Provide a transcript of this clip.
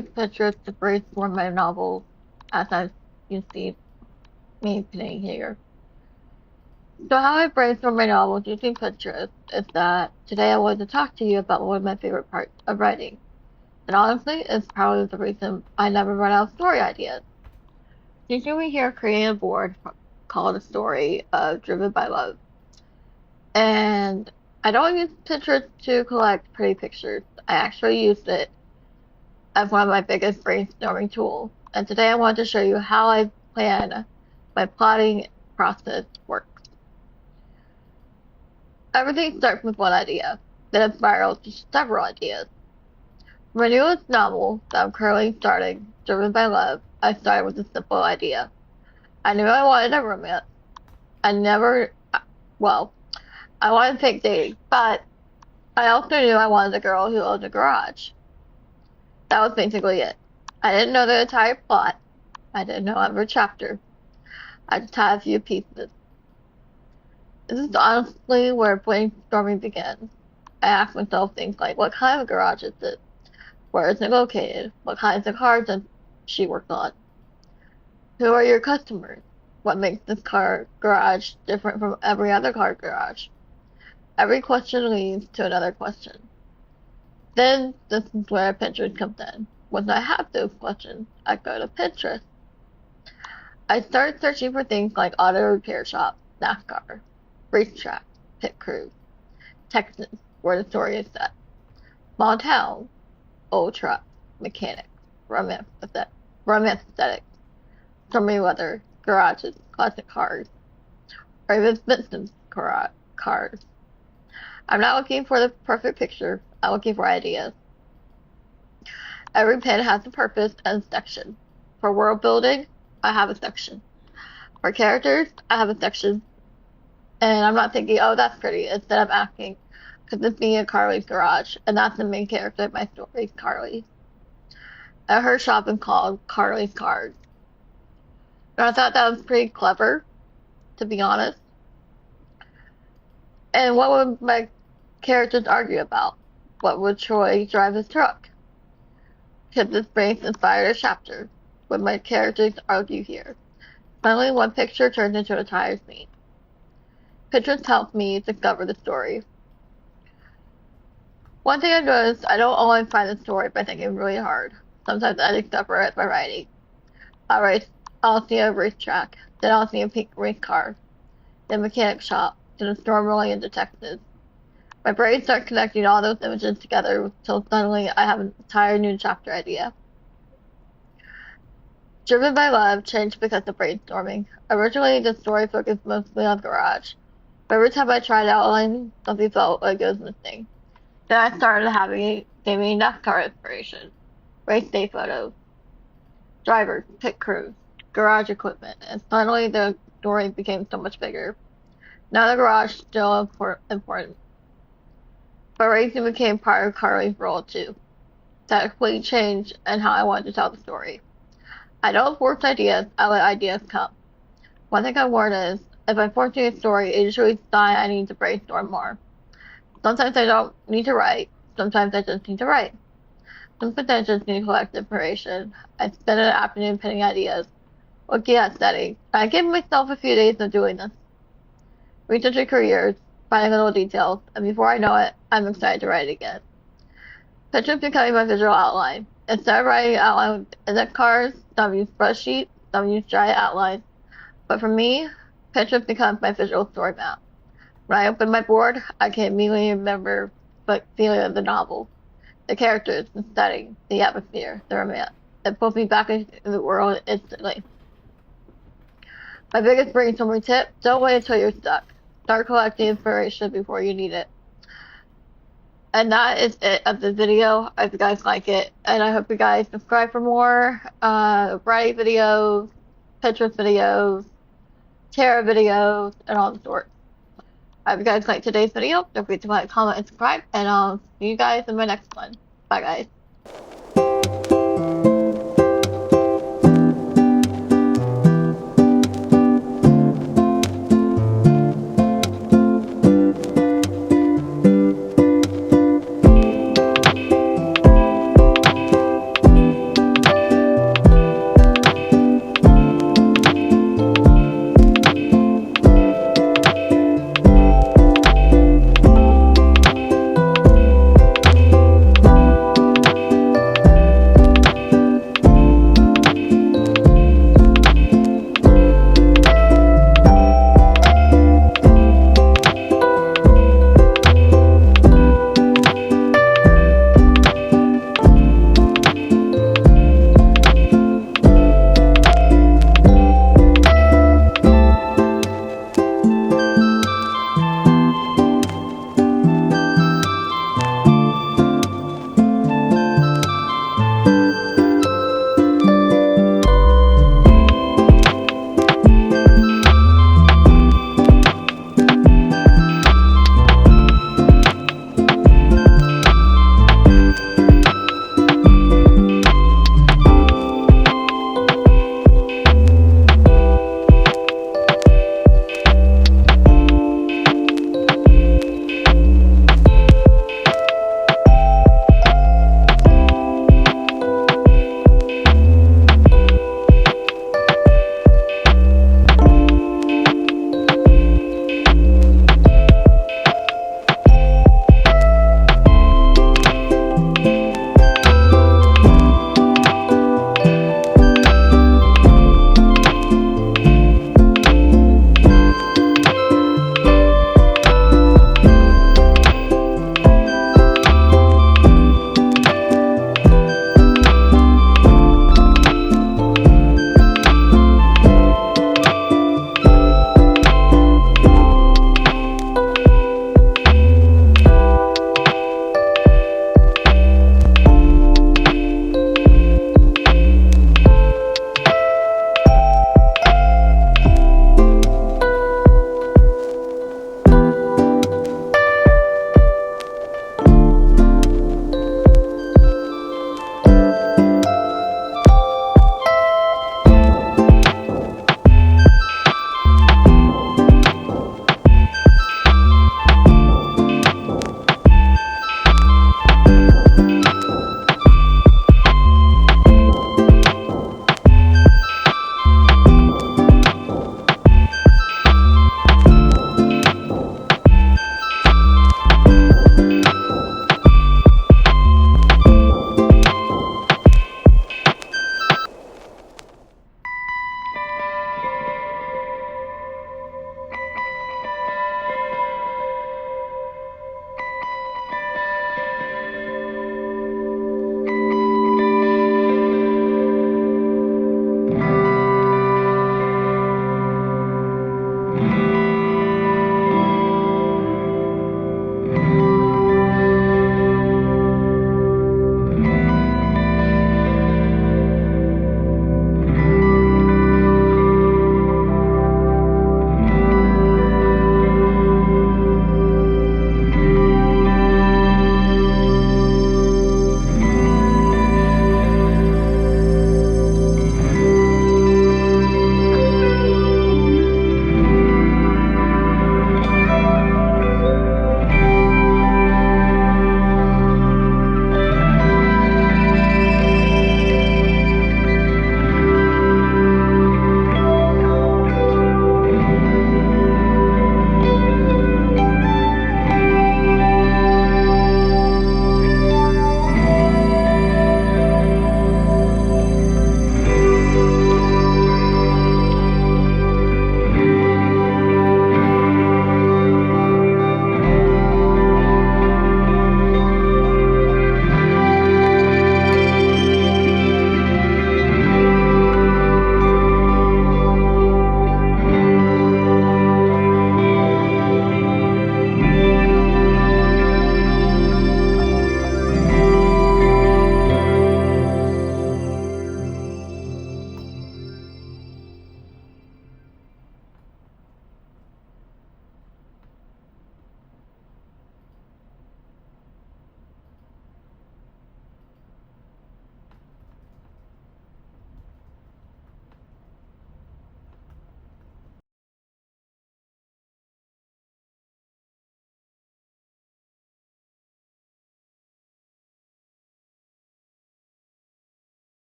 use Pinterest to brainstorm my novels, as you see me playing here. So how I brainstorm my novels using Pinterest is that today I wanted to talk to you about one of my favorite parts of writing. And honestly, it's probably the reason I never run out of story ideas. Usually we hear creating a board called a story driven by love. And I don't use Pinterest to collect pretty pictures. I actually use it as one of my biggest brainstorming tools. And today I want to show you how I plan my plotting process works. Everything starts with one idea, then it spirals to several ideas. For my newest novel that I'm currently starting, Driven by Love, I started with a simple idea. I knew I wanted a romance. I never, well, I wanted fake dating, but I also knew I wanted a girl who owned a garage. That was basically it. I didn't know the entire plot. I didn't know every chapter. I just had a few pieces. This is honestly where brainstorming begins. I ask myself things like, what kind of garage is it? Where is it located? What kinds of cars does she work on? Who are your customers? What makes this car garage different from every other car garage? Every question leads to another question. Then this is where Pinterest comes in. Once I have those questions, I go to Pinterest. I start searching for things like auto repair shop, NASCAR, racetrack, pit crew, Texas, where the story is set, small town, old truck, mechanics, romance aesthetics, stormy weather, garages, classic cars, or even expensive cars. I'm not looking for the perfect picture. I'm looking for ideas. Every pin has a purpose and a section. For world building, I have a section. For characters, I have a section. And I'm not thinking, oh, that's pretty. Instead, I'm asking, could this be in Carly's garage? And that's the main character of my story, Carly. And her shop is called Carly's Cars. And I thought that was pretty clever, to be honest. And what would my characters argue about? What would Troy drive his truck? Could this brace inspire a chapter? Would my characters argue here? Finally, one picture turns into an entire scene. Pinterest helps me discover the story. One thing I noticed, I don't always find the story by thinking really hard. Sometimes I discover it by writing. I'll see a racetrack, then I'll see a pink race car, then a mechanic shop, then a storm rolling into Texas. My brain starts connecting all those images together until suddenly I have an entire new chapter idea. Driven by Love changed because of brainstorming. Originally, the story focused mostly on garage, but every time I tried outlining, something felt like it was missing. Then I started having gaming NASCAR inspiration, race day photos, drivers, pit crews, garage equipment, and suddenly the story became so much bigger. Now the garage is still important, but racing became part of Carly's role too. That completely changed in how I wanted to tell the story. I don't force ideas, I let ideas come. One thing I learned is, if I'm forcing a story, it usually means I need to brainstorm more. Sometimes I don't need to write, sometimes I just need to write. Sometimes I just need to collect information. I spend an afternoon pinning ideas, looking at settings. I give myself a few days of doing this. Researching careers, finding little details, and before I know it, I'm excited to write again. Pinterest becoming my visual outline. Instead of writing outline with index cards, some use spreadsheets, some use giant outlines. But for me, Pinterest becomes my visual story map. When I open my board, I can immediately remember the feeling of the novel, the characters, the setting, the atmosphere, the romance. It pulls me back into the world instantly. My biggest brainstorming tip, don't wait until you're stuck. Start collecting inspiration before you need it. And that is it of the video. I hope you guys like it. And I hope you guys subscribe for more writing videos, Pinterest videos, tarot videos, and all the sorts. I hope you guys liked today's video. Don't forget to like, comment, and subscribe. And I'll see you guys in my next one. Bye, guys.